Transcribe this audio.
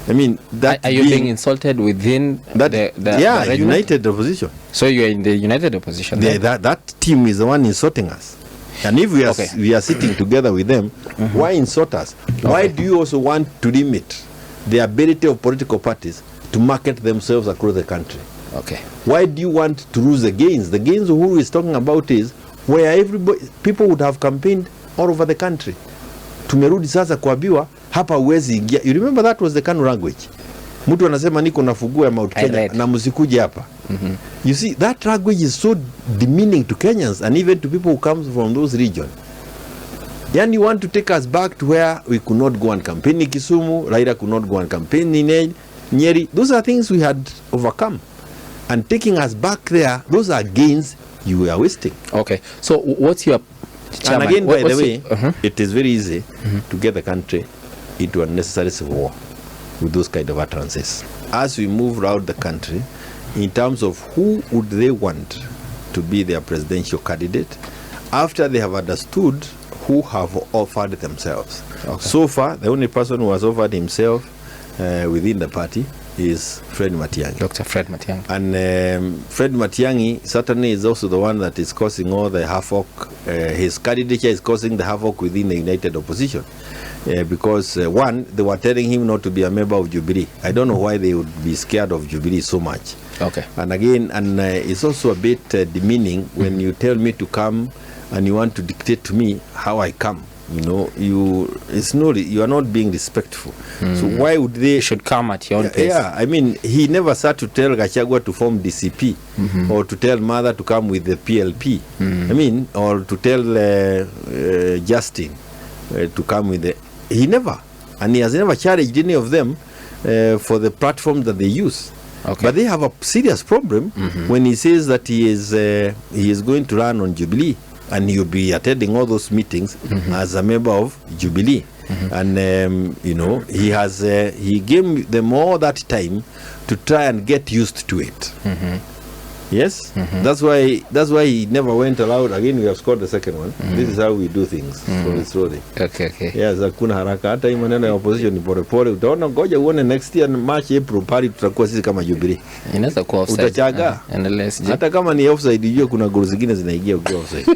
I mean, that are you being insulted within the united opposition? So you are in the united opposition. That team is the one insulting us. And if we are sitting together with them, why insult us? Why do you also want to limit the ability of political parties to market themselves across the country? Okay. Why do you want to lose the gains? The gains who is talking about is where people would have campaigned all over the country. Tumerudi sasa kuambiwa hapa uwezi ingia. You remember that was the Kanu language. Mtu anasema niko na funguo ya Mount Kenya na msikuje hapa. You see, that language is so demeaning to Kenyans and even to people who come from those regions. And you want to take us back to where we could not go and campaign in Kisumu, Raila could not go and campaign in Nyeri. Those are things we had overcome. And taking us back there, those are gains you are wasting. Okay. So what's your... Chairman, and again, by the way, it is very easy to get the country into unnecessary civil war with those kind of utterances. As we move around the country, in terms of who would they want to be their presidential candidate, after they have understood who have offered themselves. Okay. So far, the only person who has offered himself within the party is Fred Matiang'i. Dr. Fred Matiang'i. And Fred Matiang'i certainly is also the one that is causing all the havoc. His candidature is causing the havoc within the united opposition. Because one, they were telling him not to be a member of Jubilee. I don't know why they would be scared of Jubilee so much. Okay. And again, it's also a bit demeaning when you tell me to come and you want to dictate to me how I come. You know, you are not being respectful. So why would they... You should come at your own pace. Yeah, I mean, he never sat to tell Gachagua to form DCP or to tell Mother to come with the PLP. I mean, or to tell Justin to come with the... He never. And he has never challenged any of them for the platform that they use. Okay. But they have a serious problem when he says that he is going to run on Jubilee. And he'll be attending all those meetings as a member of Jubilee. And, you know, he gave them all that time to try and get used to it. Yes? That's why he never went aloud. Again, we have scored the second one. This is how we do things. Slowly. Okay. Yes, hakuna haraka. Hata hii maneno ya opposition ni pole pole. Utaona ngoja uone next year March, April pali tutakuwa sisi kama Jubilee. Inaweza kuwa offside. Utachaga. Hata kama ni offside, ujue kuna goals zingine zinaingia ukiwa offside.